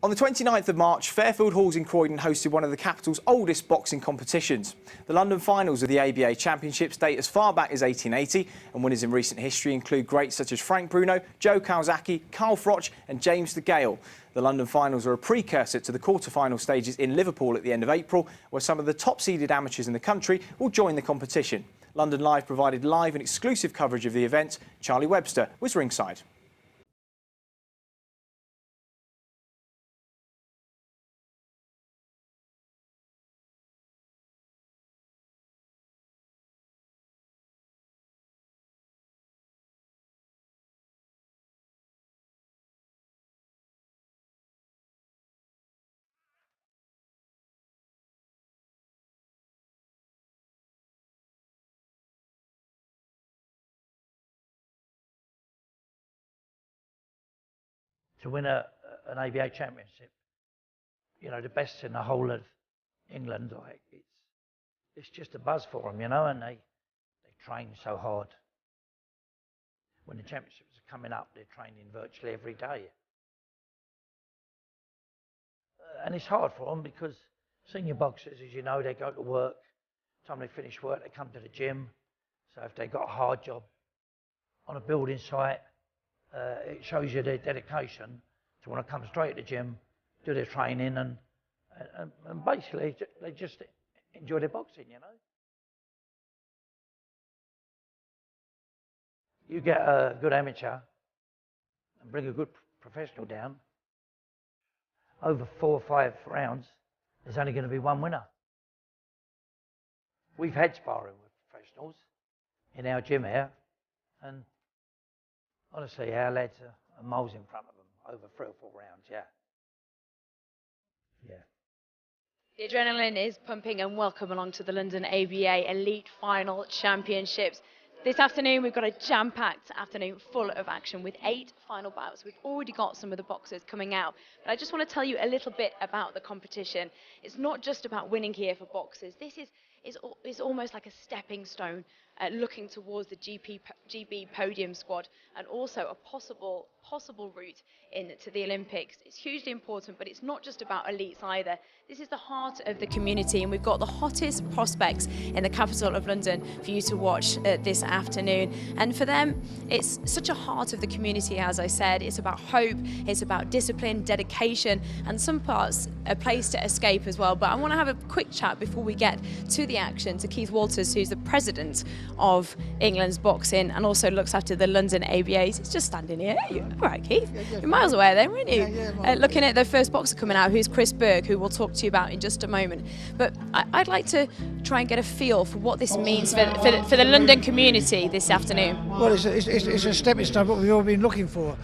On the 29th of March, Fairfield Halls in Croydon hosted one of the capital's oldest boxing competitions. The London finals of the ABA Championships date as far back as 1880, and winners in recent history include greats such as Frank Bruno, Joe Kawasaki, Carl Froch and James de Gale. The London finals are a precursor to the quarter-final stages in Liverpool at the end of April, where some of the top-seeded amateurs in the country will join the competition. London Live provided live and exclusive coverage of the event. Charlie Webster was ringside. To win an ABA championship, you know, the best in the whole of England, like it's just a buzz for them, you know, and they train so hard. When the championships are coming up, they're training virtually every day. And it's hard for them because senior boxers, as you know, they go to work. Time they finish work, they come to the gym. So if they've got a hard job on a building site, it shows you their dedication to want to come straight to the gym, do their training, and basically they just enjoy their boxing, you know. You get a good amateur and bring a good professional down, over 4 or 5 rounds, there's only going to be one winner. We've had sparring with professionals in our gym here, and honestly, our lads are miles in front of them over 3 or 4 rounds, yeah. The adrenaline is pumping, and welcome along to the London ABA Elite Final Championships. This afternoon, we've got a jam-packed afternoon full of action with 8 final bouts. We've already got some of the boxers coming out, but I just want to tell you a little bit about the competition. It's not just about winning here for boxers. This is almost like a stepping stone, looking towards the GB podium squad, and also a possible route into the Olympics. It's hugely important, but it's not just about elites either. This is the heart of the community, and we've got the hottest prospects in the capital of London for you to watch this afternoon. And for them, it's such a heart of the community, as I said. It's about hope, it's about discipline, dedication, and some parts a place to escape as well. But I want to have a quick chat before we get to the action to Keith Walters, who's the president of England's boxing and also looks after the London ABAs. He's just standing here. All right, Keith. You're miles away then, weren't you? Looking at the first boxer coming out, who's Chris Bourke, who we'll talk to you about in just a moment. But I'd like to try and get a feel for what this means for the London community this afternoon. Well, it's a stepping stone, what we've all been looking for.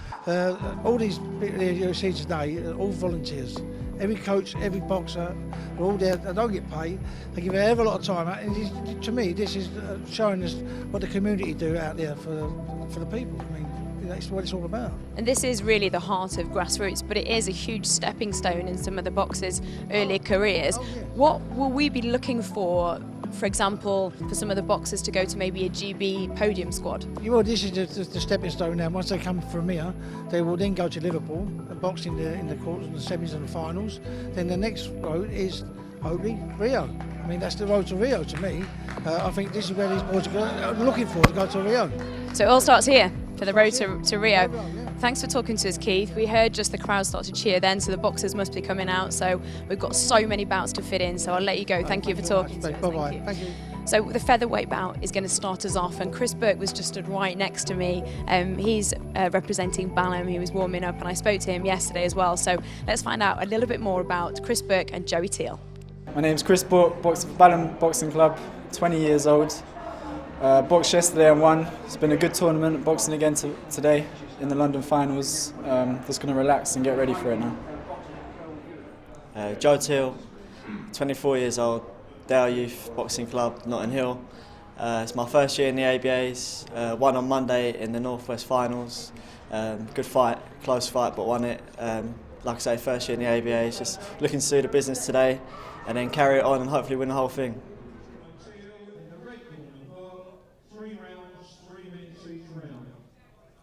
All these people you see today are all volunteers. Every coach, every boxer, they're all there. They don't get paid. They give a hell of a lot of time out. And to me, this is showing us what the community do out there for the people. I mean, that's what it's all about. And this is really the heart of grassroots, but it is a huge stepping stone in some of the boxers' early careers. What will we be looking for example, for some of the boxers to go to maybe a GB podium squad? Well, this is the stepping stone now. Once they come from here, they will then go to Liverpool and box in the quarters, the semis and the finals. Then the next road is hopefully Rio. I mean, that's the road to Rio to me. I think this is where these boys are looking for, to go to Rio. So it all starts here for the road to Rio. Thanks for talking to us, Keith. We heard just the crowd start to cheer then, so the boxers must be coming out. So we've got so many bouts to fit in, so I'll let you go. Thank you for talking to us. Bye-bye. Thank you. So the featherweight bout is going to start us off, and Chris Bourke was just stood right next to me. He's representing Balham. He was warming up, and I spoke to him yesterday as well. So let's find out a little bit more about Chris Bourke and Joey Teal. My name's Chris Bourke, boxer for Balham Boxing Club, 20 years old. Boxed yesterday and won. It's been a good tournament, boxing again today in the London finals. Just going to relax and get ready for it now. Joe Teal, 24 years old, Dale Youth Boxing Club, Notting Hill. It's my first year in the ABAs, won on Monday in the Northwest finals. Good fight, close fight, but won it. Like I say, first year in the ABAs, just looking to do the business today and then carry it on and hopefully win the whole thing.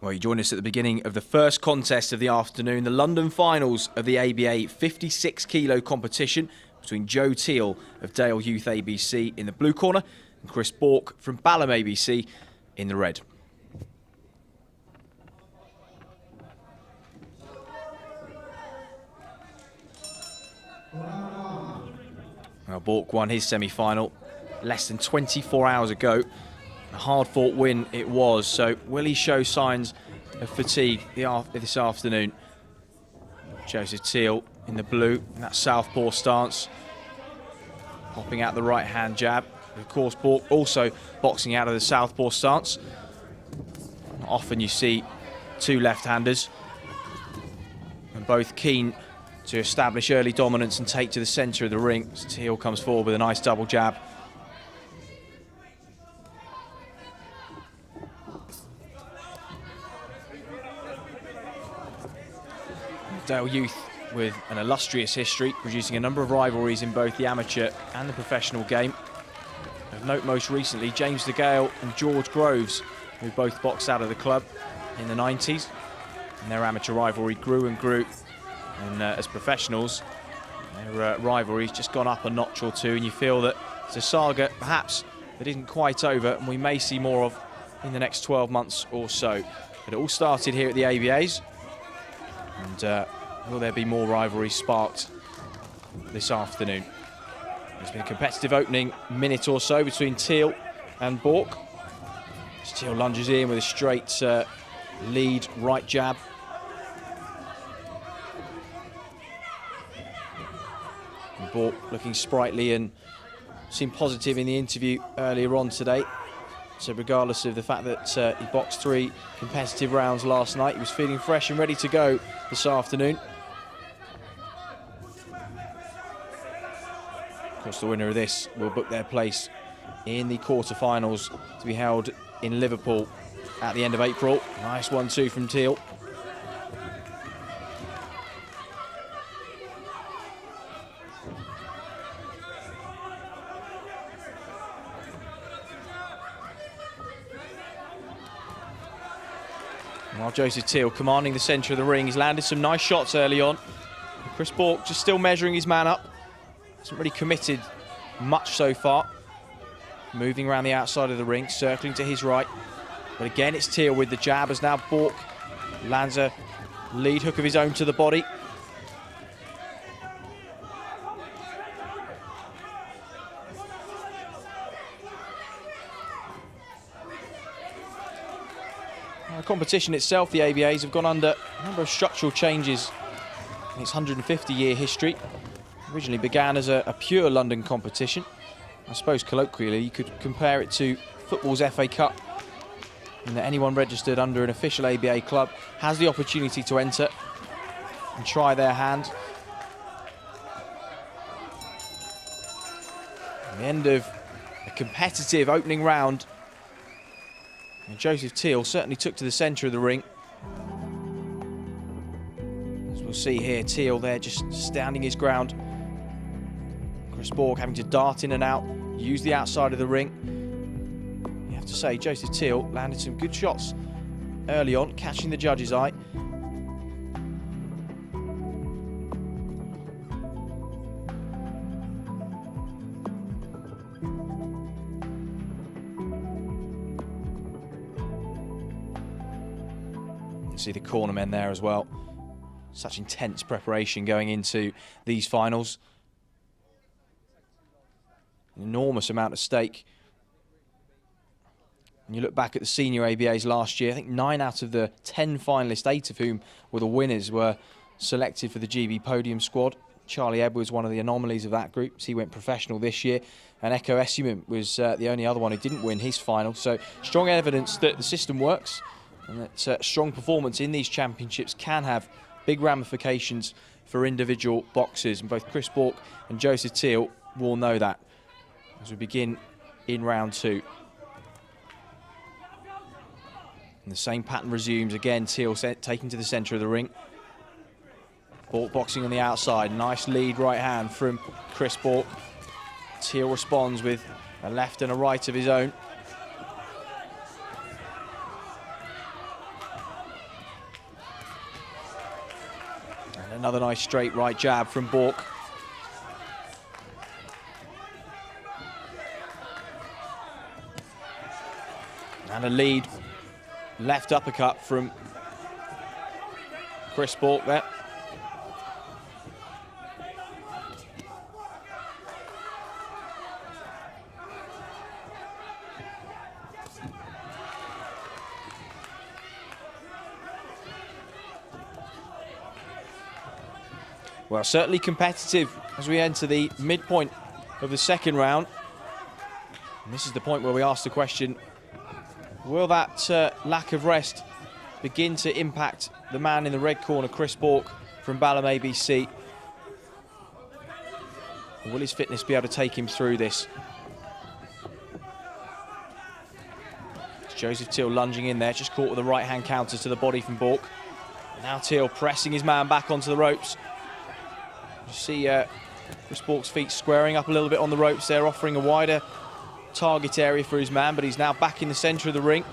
Well, you joined us at the beginning of the first contest of the afternoon, the London finals of the ABA 56 kilo competition between Joe Teal of Dale Youth ABC in the blue corner and Chris Bourke from Balham ABC in the red. Well, Bourke won his semi-final less than 24 hours ago. A hard-fought win it was, so will he show signs of fatigue this afternoon? Joseph Teal in the blue, in that southpaw stance, popping out the right-hand jab. Of course, Bourke also boxing out of the southpaw stance. Not often you see two left-handers, and both keen to establish early dominance and take to the centre of the ring. So Teal comes forward with a nice double jab. Dale Youth with an illustrious history, producing a number of rivalries in both the amateur and the professional game. Of note most recently, James DeGale and George Groves, who both boxed out of the club in the 90s. And their amateur rivalry grew and grew. And as professionals, their rivalry's just gone up a notch or two, and you feel that it's a saga perhaps that isn't quite over and we may see more of in the next 12 months or so. But it all started here at the ABAs. And will there be more rivalries sparked this afternoon? There's been a competitive opening minute or so between Teal and Bourke. Teal lunges in with a straight lead right jab. And Bourke looking sprightly and seemed positive in the interview earlier on today. So regardless of the fact that he boxed 3 competitive rounds last night, he was feeling fresh and ready to go this afternoon. Of course, the winner of this will book their place in the quarterfinals to be held in Liverpool at the end of April. Nice 1-2 from Teal. While Joseph Teal commanding the centre of the ring, he's landed some nice shots early on. Chris Bourke just still measuring his man up. Hasn't really committed much so far. Moving around the outside of the ring, circling to his right. But again, it's Teal with the jab, as now Bourke lands a lead hook of his own to the body. The competition itself, the ABAs, have gone under a number of structural changes in its 150-year history. Originally began as a pure London competition. I suppose colloquially you could compare it to football's FA Cup, in that anyone registered under an official ABA club has the opportunity to enter and try their hand. At the end of a competitive opening round, and Joseph Teal certainly took to the centre of the ring. As we'll see here, Teal there just standing his ground. Chris Bourke having to dart in and out, use the outside of the ring. You have to say, Joseph Teal landed some good shots early on, catching the judge's eye. See the cornermen there as well. Such intense preparation going into these finals. An enormous amount at stake. And you look back at the senior ABAs last year, I think 9 out of the 10 finalists, 8 of whom were the winners, were selected for the GB podium squad. Charlie Edwards, one of the anomalies of that group, so he went professional this year. And Eko Essuman was the only other one who didn't win his final. So strong evidence that the system works, and that strong performance in these championships can have big ramifications for individual boxers. And both Chris Bourke and Joseph Teal will know that as we begin in round 2. And the same pattern resumes again. Teal taken to the centre of the ring. Bourke boxing on the outside. Nice lead right hand from Chris Bourke. Teal responds with a left and a right of his own. Another nice straight right jab from Bourke. And a lead left uppercut from Chris Bourke there. Well, certainly competitive as we enter the midpoint of the second round. And this is the point where we ask the question, will that lack of rest begin to impact the man in the red corner, Chris Bourke from Balham ABC? Or will his fitness be able to take him through this? It's Joseph Teal lunging in there, just caught with a right-hand counter to the body from Bourke. Now Teal pressing his man back onto the ropes. You see Chris Bourke's feet squaring up a little bit on the ropes there, offering a wider target area for his man, but he's now back in the centre of the ring.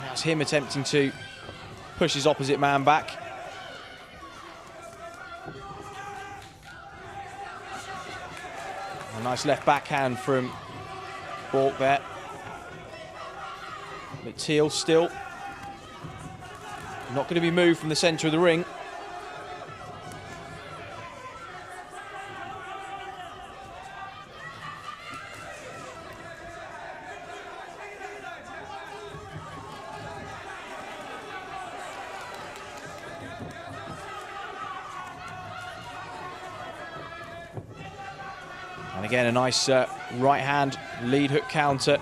Now it's him attempting to push his opposite man back. A nice left backhand from Bourke there. But Teal still not going to be moved from the centre of the ring. And again, a nice right hand lead hook counter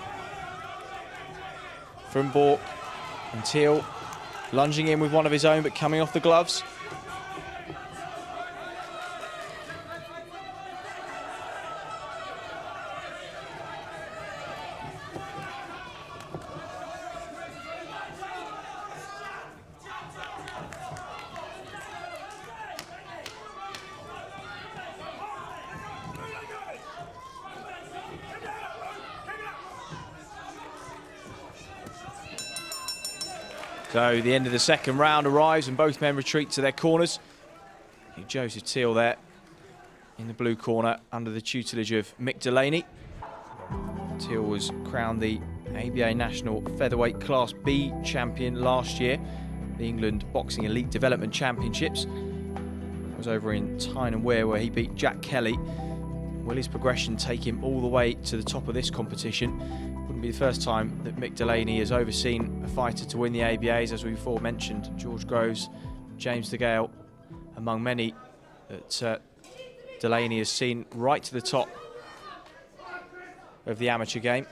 from Bourke. And Teal lunging in with one of his own, but coming off the gloves. So the end of the second round arrives and both men retreat to their corners. Joseph Teal there in the blue corner under the tutelage of Mick Delaney. Teal was crowned the ABA National Featherweight Class B champion last year, the England Boxing Elite Development Championships. It was over in Tyne and Wear where he beat Jack Kelly. Will his progression take him all the way to the top of this competition? Wouldn't be the first time that Mick Delaney has overseen a fighter to win the ABAs, as we before mentioned. George Groves, James DeGale, among many that Delaney has seen right to the top of the amateur game.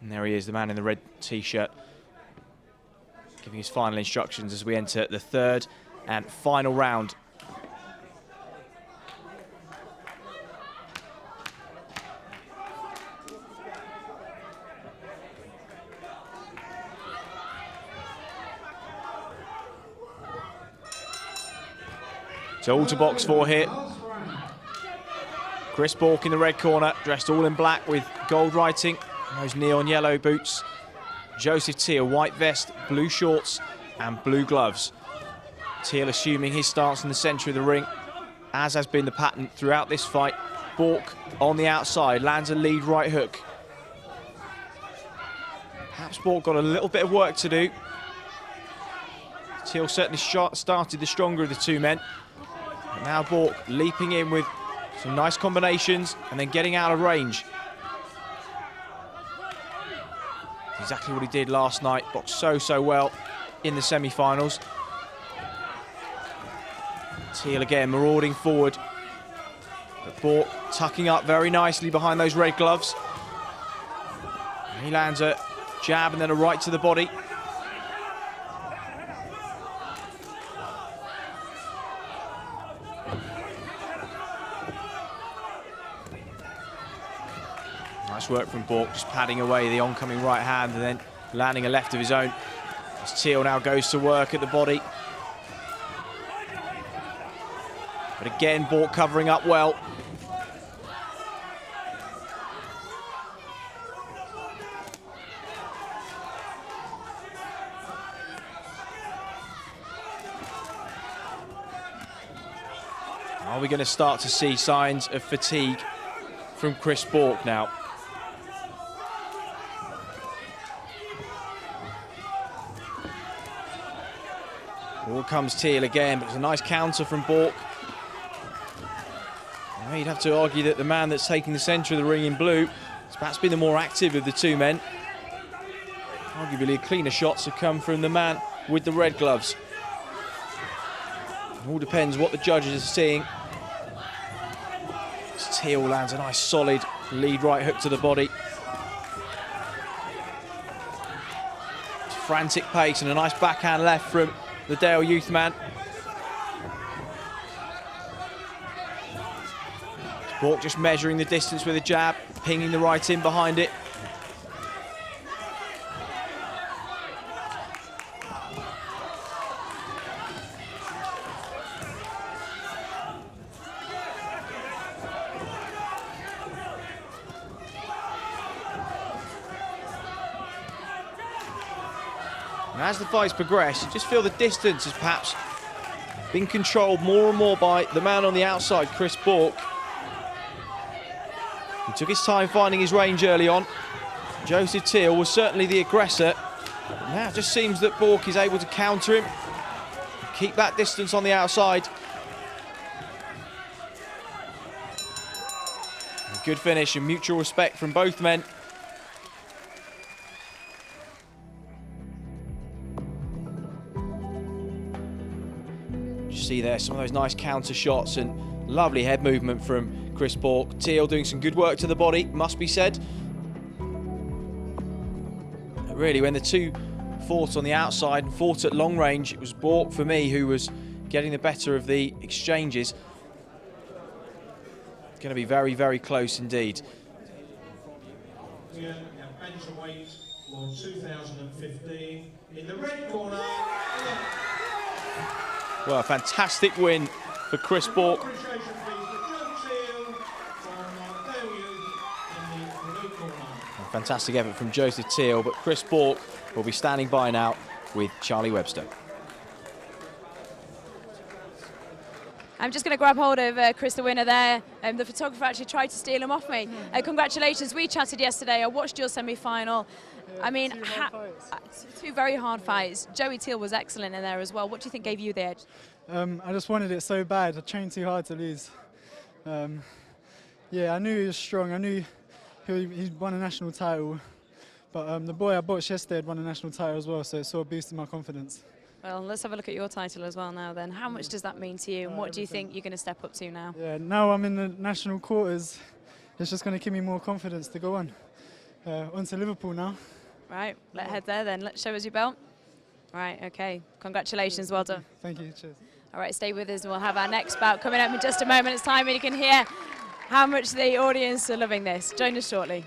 And there he is, the man in the red t-shirt, giving his final instructions as we enter the third and final round. So all to box for here. Chris Bourke in the red corner, dressed all in black with gold writing, and those neon yellow boots. Joseph Teal, white vest, blue shorts and blue gloves. Teal assuming his stance in the centre of the ring, as has been the pattern throughout this fight. Bourke on the outside, lands a lead right hook. Perhaps Bourke got a little bit of work to do. Teal certainly started the stronger of the two men. And now Bourke leaping in with some nice combinations and then getting out of range. Exactly what he did last night, boxed so well in the semi-finals. Teal again marauding forward, but Bourke tucking up very nicely behind those red gloves. And he lands a jab and then a right to the body. Nice work from Bourke, just padding away the oncoming right hand and then landing a left of his own. As Teal now goes to work at the body. But again, Bourke covering up well. Are we going to start to see signs of fatigue from Chris Bourke now? Here comes Teal again, but it's a nice counter from Bourke. Well, you'd have to argue that the man that's taking the centre of the ring in blue has perhaps been the more active of the two men. Arguably, cleaner shots have come from the man with the red gloves. It all depends what the judges are seeing. As Teal lands a nice solid lead right hook to the body. Frantic pace and a nice backhand left from the Dale youth man. Bourke just measuring the distance with a jab, pinging the right in behind it. And as the fights progress, you just feel the distance has perhaps been controlled more and more by the man on the outside, Chris Bourke. He took his time finding his range early on. Joseph Teal was certainly the aggressor. But now it just seems that Bourke is able to counter him, keep that distance on the outside. A good finish and mutual respect from both men. You see there some of those nice counter shots and lovely head movement from Chris Bourke. Teal doing some good work to the body, must be said. Really, when the two fought on the outside and fought at long range, it was Bourke, for me, who was getting the better of the exchanges. Going to be very, very close indeed. Here, our bantamweight for 2015. In the red corner. Well, a fantastic win for Chris Bourke. A fantastic effort from Joseph Teal, but Chris Bourke will be standing by now with Charlie Webster. I'm just going to grab hold of Chris, the winner there. The photographer actually tried to steal him off me. Congratulations. We chatted yesterday. I watched your semi-final. I mean, two very hard fights. Joey Teal was excellent in there as well. What do you think gave you the edge? I just wanted it so bad. I trained too hard to lose. Yeah, I knew he was strong. I knew he won a national title. But the boy I boxed yesterday had won a national title as well, so it sort of boosted my confidence. Well, let's have a look at your title as well now then. How much does that mean to you, and what do you think you're going to step up to now? Yeah, now I'm in the national quarters. It's just going to give me more confidence to go on. On to Liverpool now. Right, let's head there then. Let's show us your belt. Right, okay. Congratulations, well done. Thank you, cheers. All right, stay with us and we'll have our next bout coming up in just a moment. It's time and you can hear how much the audience are loving this. Join us shortly.